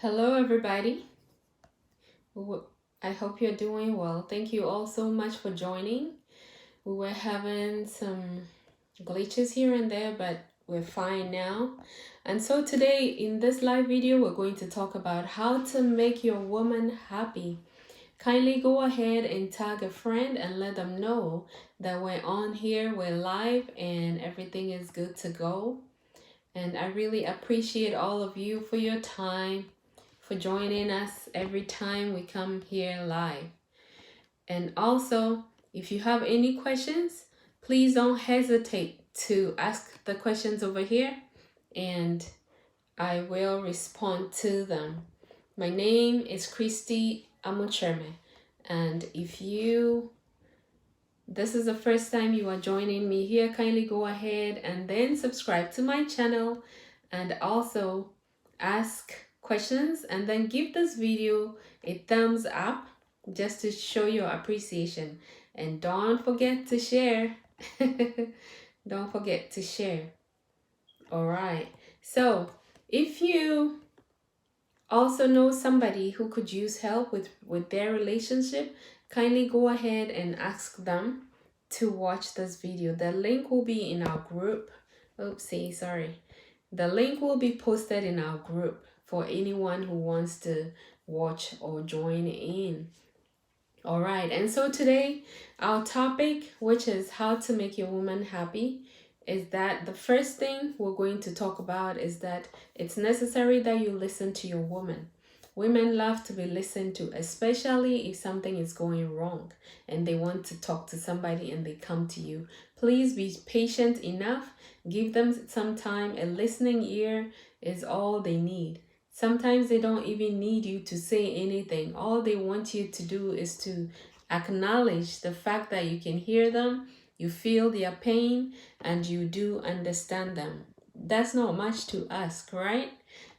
Hello, everybody. I hope you're doing well. Thank you all so much for joining. We were having some glitches here and there, but we're fine now. And so today in this live video, we're going to talk about how to make your woman happy. Kindly go ahead and tag a friend and let them know that we're on here, we're live, and everything is good to go. And I really appreciate all of you for your time, for joining us every time we come here live. And also, if you have any questions, please don't hesitate to ask the questions over here and I will respond to them. My name is Christy Amo-Kyereme, and if this is the first time you are joining me here, kindly go ahead and then subscribe to my channel and also ask questions and then give this video a thumbs up just to show your appreciation. And don't forget to share. Don't forget to share. All right. So if you also know somebody who could use help with their relationship, kindly go ahead and ask them to watch this video. The link will be in our group. Oopsie, sorry. The link will be posted in our group for anyone who wants to watch or join in. All right, and so today our topic, which is how to make your woman happy, is that the first thing we're going to talk about is that it's necessary that you listen to your woman. Women love to be listened to, especially if something is going wrong and they want to talk to somebody and they come to you. Please be patient enough. Give them some time. A listening ear is all they need. Sometimes they don't even need you to say anything. All they want you to do is to acknowledge the fact that you can hear them, you feel their pain, and you do understand them. That's not much to ask, right?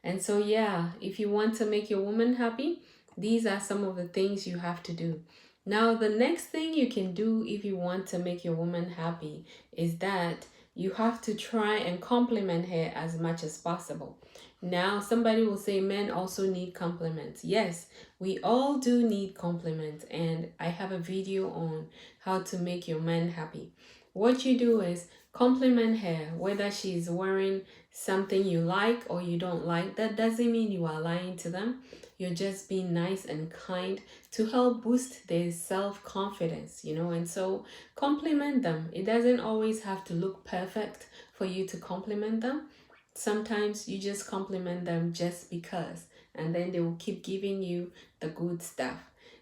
And so, yeah, if you want to make your woman happy, these are some of the things you have to do. Now, the next thing you can do if you want to make your woman happy is that you have to try and compliment her as much as possible. Now, somebody will say men also need compliments. Yes, we all do need compliments, and I have a video on how to make your man happy. What you do is compliment her, whether she's wearing something you like or you don't like. That doesn't mean you are lying to them. You're just being nice and kind to help boost their self-confidence, and so compliment them. It doesn't always have to look perfect for you to compliment them. Sometimes you just compliment them just because, and then they will keep giving you the good stuff.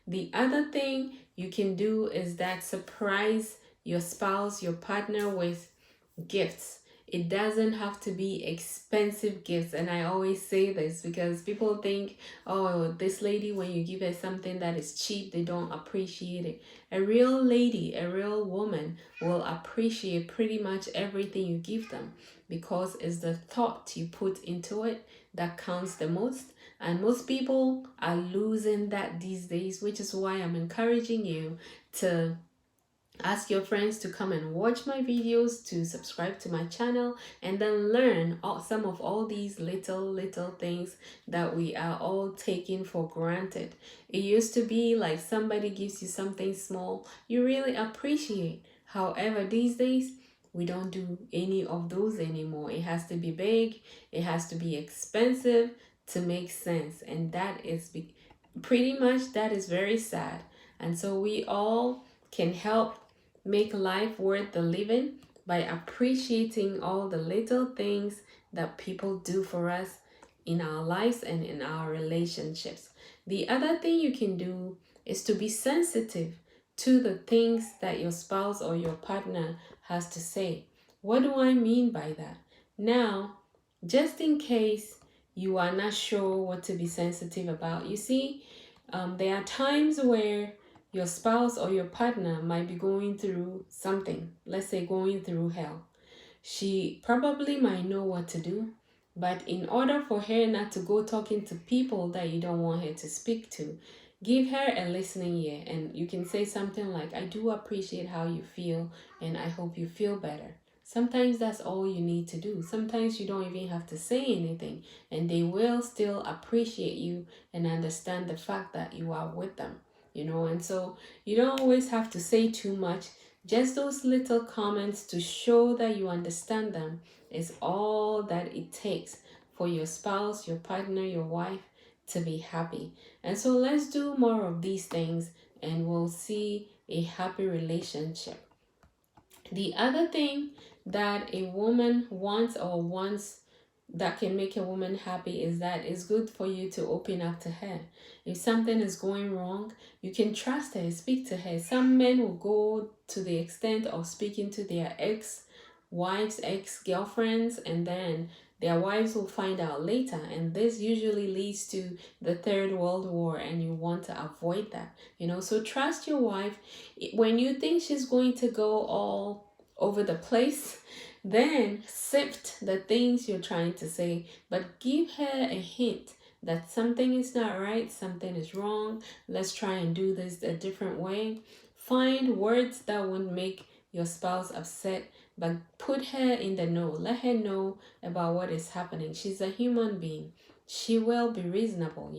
The other thing you can do is that surprise your spouse, your partner with gifts. It doesn't have to be expensive gifts. And I always say this because people think, oh, this lady, when you give her something that is cheap, they don't appreciate it. A real lady, a real woman will appreciate pretty much everything you give them because it's the thought you put into it that counts the most. And most people are losing that these days, which is why I'm encouraging you to ask your friends to come and watch my videos, to subscribe to my channel, and then learn some of all these little things that we are all taking for granted. It used to be like somebody gives you something small, you really appreciate. However, these days, we don't do any of those anymore. It has to be big, it has to be expensive to make sense. And that is pretty much, that is very sad. And so we all can help make life worth the living by appreciating all the little things that people do for us in our lives and in our relationships. The other thing you can do is to be sensitive to the things that your spouse or your partner has to say. What do I mean by that? Now, just in case you are not sure what to be sensitive about, you see, there are times where your spouse or your partner might be going through something, let's say going through hell. She probably might know what to do, but in order for her not to go talking to people that you don't want her to speak to, give her a listening ear. And you can say something like, I do appreciate how you feel and I hope you feel better. Sometimes that's all you need to do. Sometimes you don't even have to say anything, and they will still appreciate you and understand the fact that you are with them, And so you don't always have to say too much. Just those little comments to show that you understand them is all that it takes for your spouse, your partner, your wife to be happy. And so let's do more of these things, and we'll see a happy relationship. The other thing that a woman wants that can make a woman happy is that it's good for you to open up to her. If something is going wrong, you can trust her, speak to her. Some men will go to the extent of speaking to their ex-wives, ex-girlfriends, and then their wives will find out later. And this usually leads to the Third World War, and you want to avoid that. So trust your wife. When you think she's going to go all over the place, then sift the things you're trying to say, but give her a hint that something is not right, something is wrong. Let's try and do this a different way. Find words that won't make your spouse upset, but put her in the know. Let her know about what is happening. She's a human being. She will be reasonable,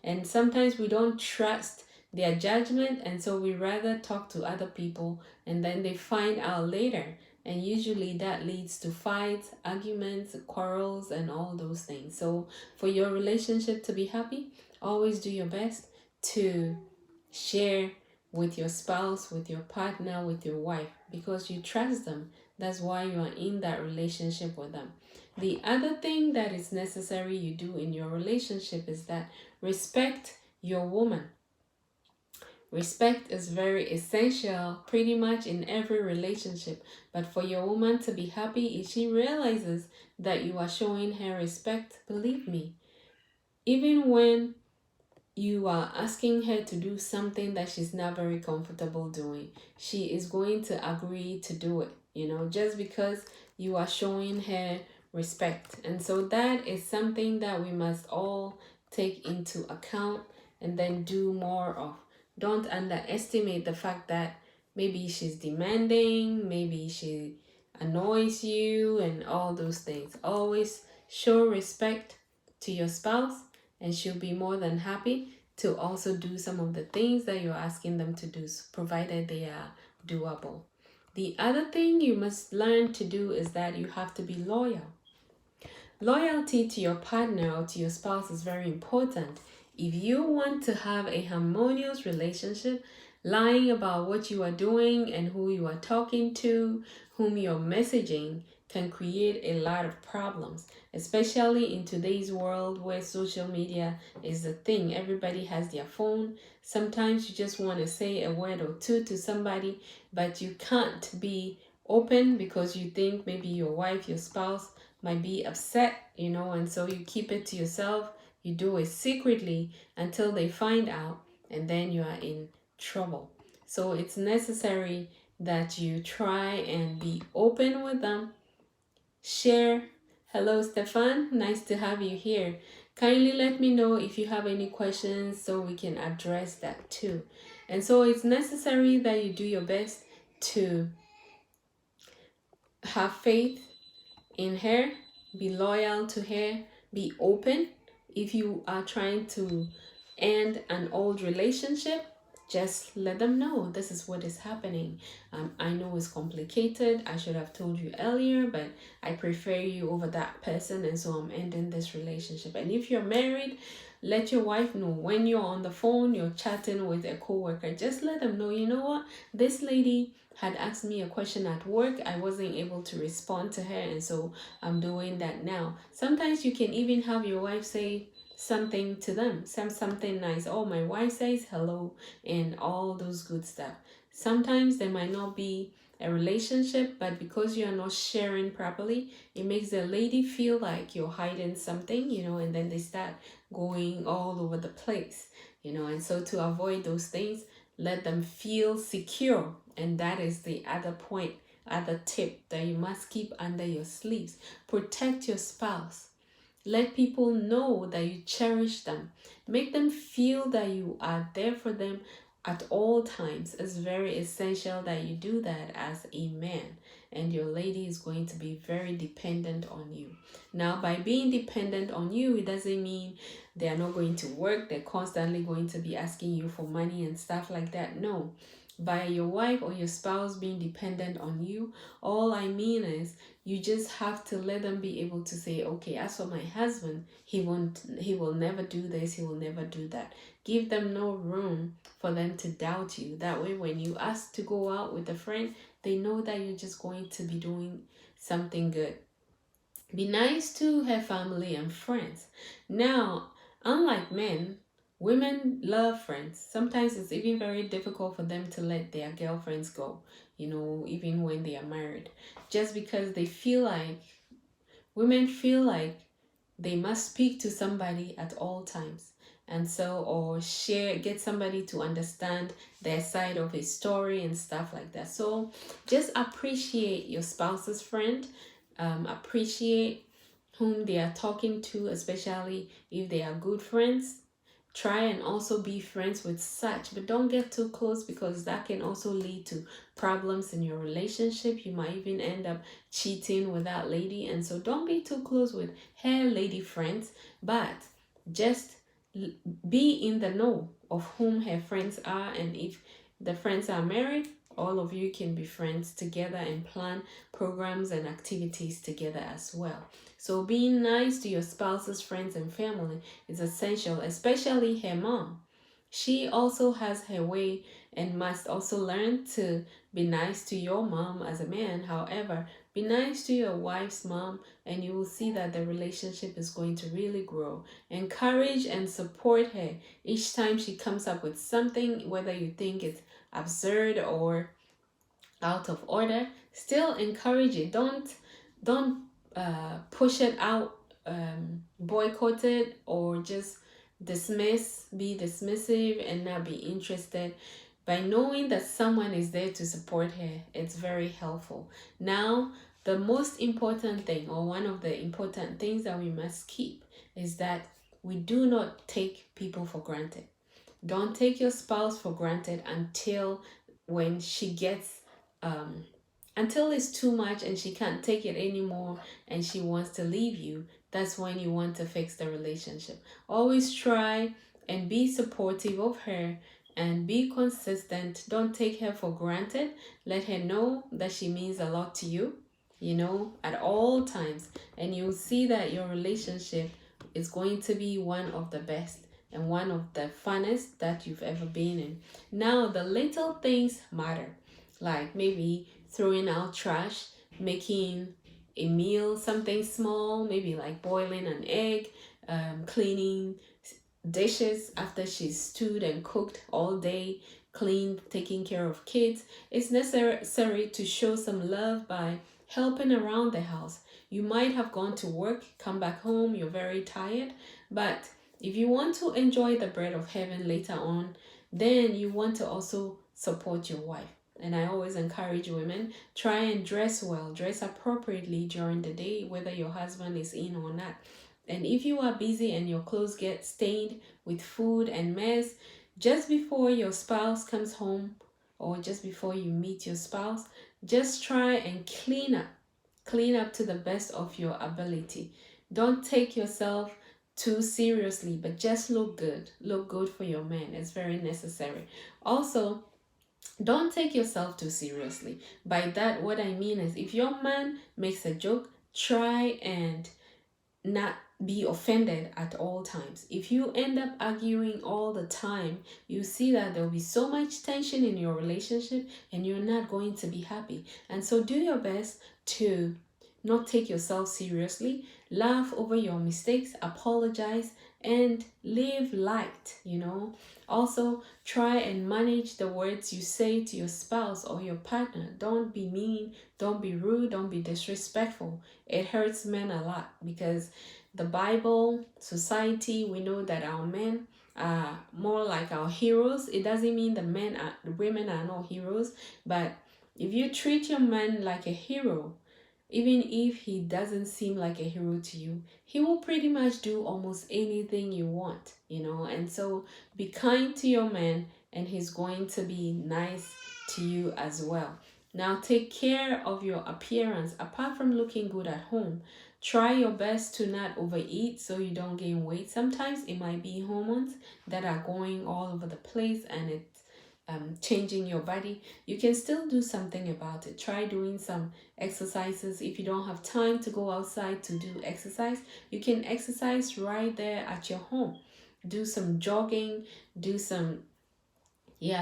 And sometimes we don't trust their judgment, and so we rather talk to other people, and then they find out later, and usually that leads to fights, arguments, quarrels, and all those things. So for your relationship to be happy, always do your best to share with your spouse, with your partner, with your wife, because you trust them. That's why you are in that relationship with them. The other thing that is necessary you do in your relationship is that respect your woman. Respect is very essential pretty much in every relationship. But for your woman to be happy, if she realizes that you are showing her respect, believe me, even when you are asking her to do something that she's not very comfortable doing, she is going to agree to do it, just because you are showing her respect. And so that is something that we must all take into account and then do more of. Don't underestimate the fact that maybe she's demanding, maybe she annoys you, and all those things. Always show respect to your spouse, and she'll be more than happy to also do some of the things that you're asking them to do, provided they are doable. The other thing you must learn to do is that you have to be loyal. Loyalty to your partner or to your spouse is very important. If you want to have a harmonious relationship, lying about what you are doing and who you are talking to, whom you're messaging, can create a lot of problems, especially in today's world where social media is the thing. Everybody has their phone. Sometimes you just want to say a word or two to somebody, but you can't be open because you think maybe your wife, your spouse might be upset, and so you keep it to yourself. You do it secretly until they find out, and then you are in trouble. So it's necessary that you try and be open with them. Share. Hello, Stefan. Nice to have you here. Kindly let me know if you have any questions so we can address that too. And so it's necessary that you do your best to have faith in her, be loyal to her, be open. If you are trying to end an old relationship, just let them know this is what is happening. I know it's complicated. I should have told you earlier, but I prefer you over that person, and so I'm ending this relationship. And if you're married, let your wife know when you're on the phone, you're chatting with a coworker. Just let them know, you know what, this lady had asked me a question at work. I wasn't able to respond to her, and so I'm doing that now. Sometimes you can even have your wife say something to them, something nice. Oh, my wife says hello, and all those good stuff. Sometimes there might not be a relationship, but because you are not sharing properly, it makes the lady feel like you're hiding something, and then they start going all over the place, and so to avoid those things, let them feel secure. And that is the other point, other tip that you must keep under your sleeves. Protect your spouse. Let people know that you cherish them. Make them feel that you are there for them at all times. It's very essential that you do that as a man. and your lady is going to be very dependent on you. Now, by being dependent on you, it doesn't mean they are not going to work. They're constantly going to be asking you for money and stuff like that. No. By your wife or your spouse being dependent on you, all I mean is you just have to let them be able to say, okay, as for my husband, he will never do this, he will never do that. Give them no room for them to doubt you. That way, when you ask to go out with a friend, they know that you're just going to be doing something good. Be nice to her family and friends. Now, unlike men, women love friends. Sometimes it's even very difficult for them to let their girlfriends go, even when they are married. Just because women feel like they must speak to somebody at all times. And so, or get somebody to understand their side of a story and stuff like that. So just appreciate your spouse's friend. Appreciate whom they are talking to, especially if they are good friends. Try and also be friends with such, but don't get too close because that can also lead to problems in your relationship. You might even end up cheating with that lady. And so don't be too close with her lady friends, but just be in the know of whom her friends are. And if the friends are married, all of you can be friends together and plan programs and activities together as well. So being nice to your spouse's friends and family is essential, especially her mom. She also has her way and must also learn to be nice to your mom as a man. However, be nice to your wife's mom and you will see that the relationship is going to really grow. Encourage and support her each time she comes up with something, whether you think it's absurd or out of order. Still encourage it. Don't push it out, boycott it, or just be dismissive and not be interested. By knowing that someone is there to support her, it's very helpful. Now, the most important thing, or one of the important things that we must keep, is that we do not take people for granted. Don't take your spouse for granted when she gets until it's too much and she can't take it anymore and she wants to leave you. That's when you want to fix the relationship. Always try and be supportive of her and be consistent. Don't take her for granted. Let her know that she means a lot to you, at all times. And you'll see that your relationship is going to be one of the best and one of the funnest that you've ever been in. Now, the little things matter, like maybe throwing out trash, making a meal, something small, maybe like boiling an egg, cleaning dishes after she's stewed and cooked all day, taking care of kids. It's necessary to show some love by helping around the house. You might have gone to work, come back home, you're very tired, but if you want to enjoy the bread of heaven later on, then you want to also support your wife. And I always encourage women, try and dress well, dress appropriately during the day, whether your husband is in or not. And if you are busy and your clothes get stained with food and mess, just before your spouse comes home or just before you meet your spouse, just try and clean up. Clean up to the best of your ability. Don't take yourself too seriously, but just look good. Look good for your man. It's very necessary. Also, don't take yourself too seriously. By that, what I mean is if your man makes a joke, try and not be offended at all times. If you end up arguing all the time, you see that there will be so much tension in your relationship and you're not going to be happy. And so do your best to not take yourself seriously, laugh over your mistakes, apologize, and live light, Also, try and manage the words you say to your spouse or your partner. Don't be mean, don't be rude, don't be disrespectful. It hurts men a lot because the Bible, society, we know that our men are more like our heroes. It doesn't mean the women are not heroes, but if you treat your man like a hero, even if he doesn't seem like a hero to you, he will pretty much do almost anything you want, And so be kind to your man and he's going to be nice to you as well. Now take care of your appearance. Apart from looking good at home, try your best to not overeat so you don't gain weight. Sometimes it might be hormones that are going all over the place and it's changing your body. You can still do something about it. Try doing some exercises. If you don't have time to go outside to do exercise, you can exercise right there at your home. Do some jogging, do some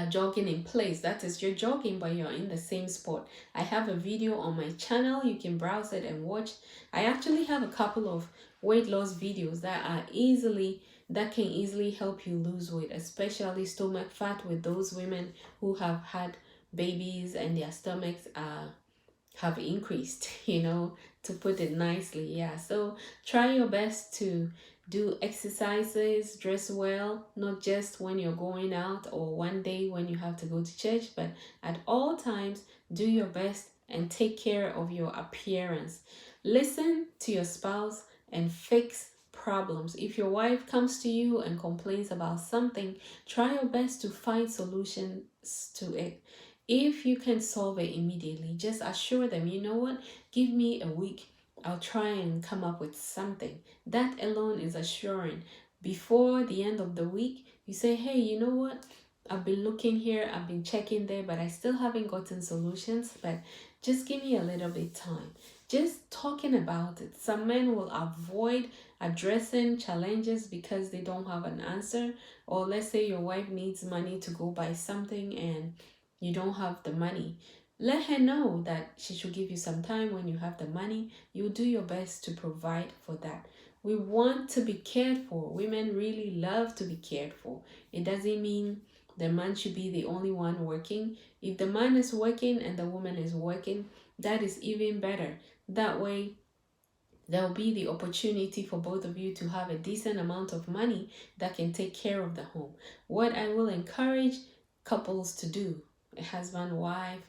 jogging in place. That is, you're jogging but you're in the same spot. I have a video on my channel, you can browse it and watch. I actually have a couple of weight loss videos that can easily help you lose weight, especially stomach fat, with those women who have had babies and their stomachs have increased, to put it nicely. Yeah, so try your best to do exercises, dress well, not just when you're going out or one day when you have to go to church, but at all times. Do your best and take care of your appearance. Listen to your spouse and fix problems. If your wife comes to you and complains about something, try your best to find solutions to it. If you can solve it immediately, just assure them, you know what, give me a week. I'll try and come up with something. That alone is assuring. Before the end of the week, you say, hey, you know what? I've been looking here, I've been checking there, but I still haven't gotten solutions. But just give me a little bit time. Just talking about it. Some men will avoid addressing challenges because they don't have an answer. Or let's say your wife needs money to go buy something and you don't have the money. Let her know that she should give you some time. When you have the money, you do your best to provide for that. We want to be cared for. Women really love to be cared for. It doesn't mean the man should be the only one working. If the man is working and the woman is working, that is even better. That way, there will be the opportunity for both of you to have a decent amount of money that can take care of the home. What I will encourage couples to do, a husband, wife,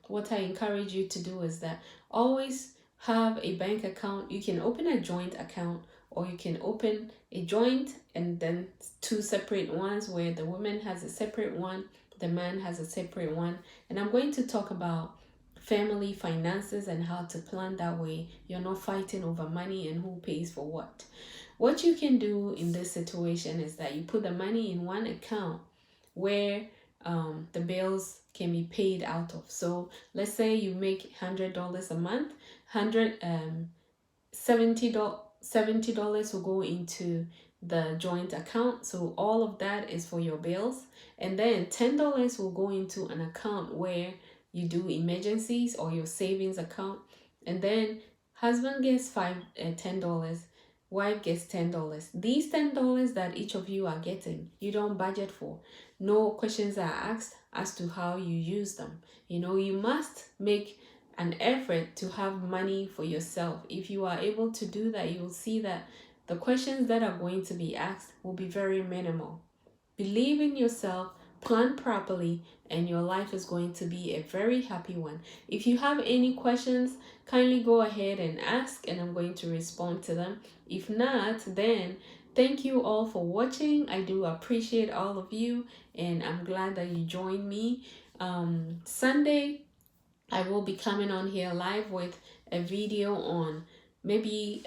what I encourage you to do is that always have a bank account. You can open a joint account, or you can open a joint and then two separate ones where the woman has a separate one, the man has a separate one. And I'm going to talk about family finances and how to plan that way. You're not fighting over money and who pays for what. What you can do in this situation is that you put the money in one account where the bills can be paid out of. So let's say you make $100 a month, $70 will go into the joint account. So all of that is for your bills, and then $10 will go into an account where you do emergencies, or your savings account. And then husband gets $10, wife gets $10. These $10 that each of you are getting, you don't budget for. No questions are asked as to how you use them. You must make an effort to have money for yourself. If you are able to do that, you'll see that the questions that are going to be asked will be very minimal. Believe in yourself, plan properly, and your life is going to be a very happy one. If you have any questions, kindly go ahead and ask, and I'm going to respond to them. If not, then thank you all for watching. I do appreciate all of you, and I'm glad that you joined me. Sunday, I will be coming on here live with a video on maybe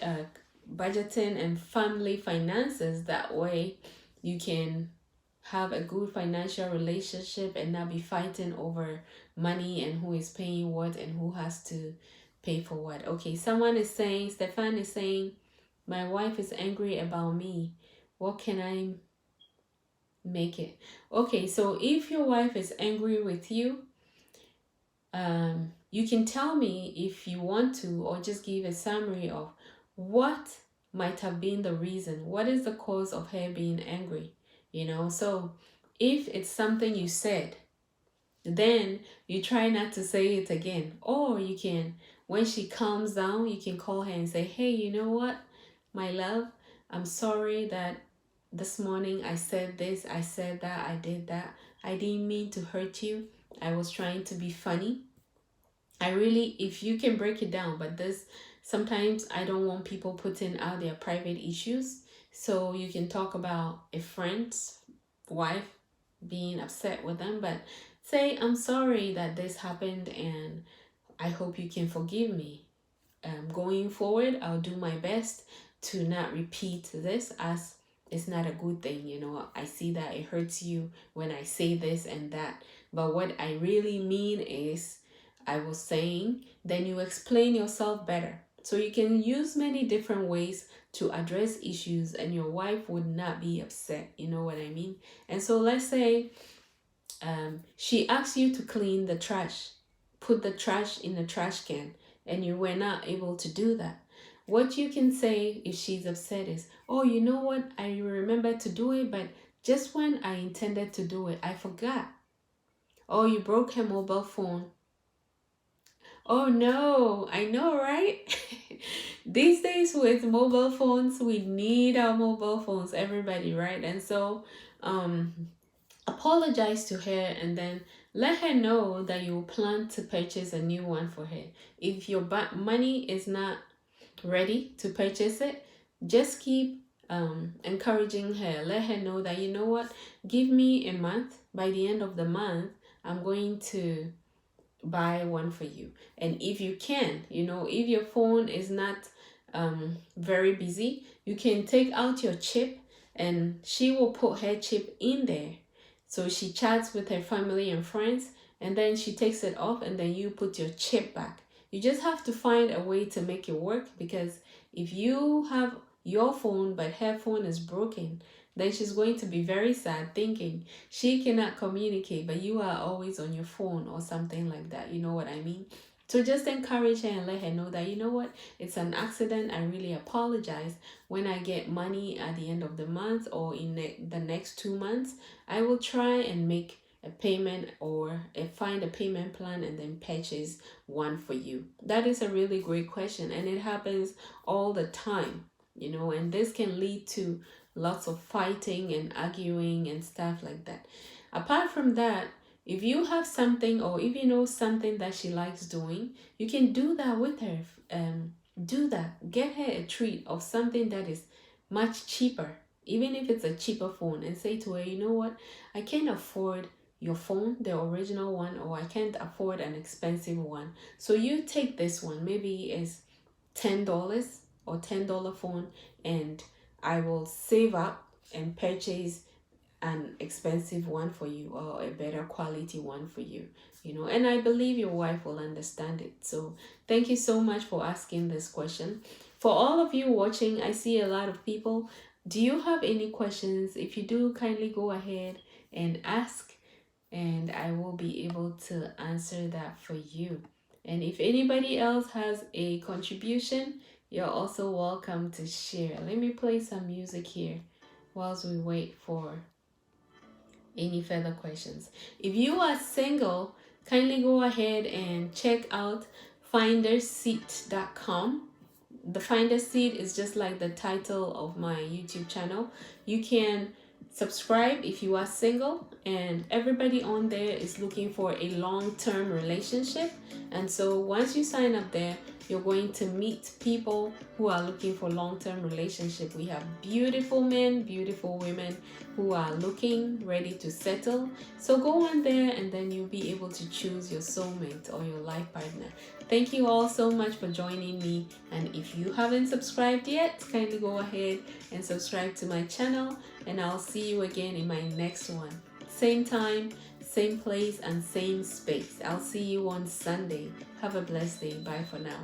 budgeting and family finances. That way you can have a good financial relationship and not be fighting over money and who is paying what and who has to pay for what. Okay, Stefan is saying, my wife is angry about me. What can I make it? Okay, so if your wife is angry with you, you can tell me if you want to, or just give a summary of what might have been the reason. What is the cause of her being angry? So if it's something you said, then you try not to say it again. Or you can, when she calms down, you can call her and say, hey, you know what, my love, I'm sorry that this morning I said this, I said that, I did that. I didn't mean to hurt you. I was trying to be funny. If you can break it down, but sometimes I don't want people putting out their private issues. So you can talk about a friend's wife being upset with them, but Say, I'm sorry that this happened and I hope you can forgive me. Going forward, I'll do my best to not repeat this, as it's not a good thing. I see that it hurts you when I say this and that. But what I really mean is, I was saying, then you explain yourself better. So you can use many different ways to address issues and your wife would not be upset. You know what I mean? And so let's say she asks you to clean the trash, put the trash in the trash can, and you were not able to do that. What you can say if she's upset is, oh, you know what? I remember to do it, but just when I intended to do it, I forgot. Oh, you broke her mobile phone. Oh no, I know, right? These days with mobile phones, we need our mobile phones, everybody, right? And so, um, apologize to her and then let her know that you plan to purchase a new one for her. If your money is not ready to purchase it, just keep encouraging her. Let her know that, you know what, give me a month. By the end of the month, I'm going to buy one for you. And if you can, if your phone is not very busy, you can take out your chip and she will put her chip in there. So she chats with her family and friends and then she takes it off and then you put your chip back. You just have to find a way to make it work, because if you have your phone but her phone is broken, then she's going to be very sad, thinking she cannot communicate, but you are always on your phone or something like that. You know what I mean? So just encourage her and let her know that, you know what, it's an accident. I really apologize. When I get money at the end of the month or in the next 2 months, I will try and make a payment or find a payment plan and then purchase one for you. That is a really great question, and it happens all the time, and this can lead to lots of fighting and arguing and stuff like that. Apart from that, if you have something or if you know something that she likes doing, you can do that with her. Do that. Get her a treat of something that is much cheaper, even if it's a cheaper phone, and say to her, you know what, I can't afford your phone, the original one, or I can't afford an expensive one. So you take this one, maybe it's $10 or $10 phone, and I will save up and purchase an expensive one for you or a better quality one for you. And I believe your wife will understand it. So thank you so much for asking this question. For all of you watching, I see a lot of people. Do you have any questions? If you do, kindly go ahead and ask, and I will be able to answer that for you. And if anybody else has a contribution, you're also welcome to share. Let me play some music here whilst we wait for any further questions. If you are single, kindly go ahead and check out finderseat.com. The Finder Seat is just like the title of my YouTube channel. You can subscribe if you are single, and everybody on there is looking for a long-term relationship. And so once you sign up there, you're going to meet people who are looking for long-term relationship. We have beautiful men, beautiful women who are looking, ready to settle. So go on there and then you'll be able to choose your soulmate or your life partner. Thank you all so much for joining me. And if you haven't subscribed yet, kindly go ahead and subscribe to my channel, and I'll see you again in my next one. Same time, same place, and same space. I'll see you on Sunday. Have a blessed day. Bye for now.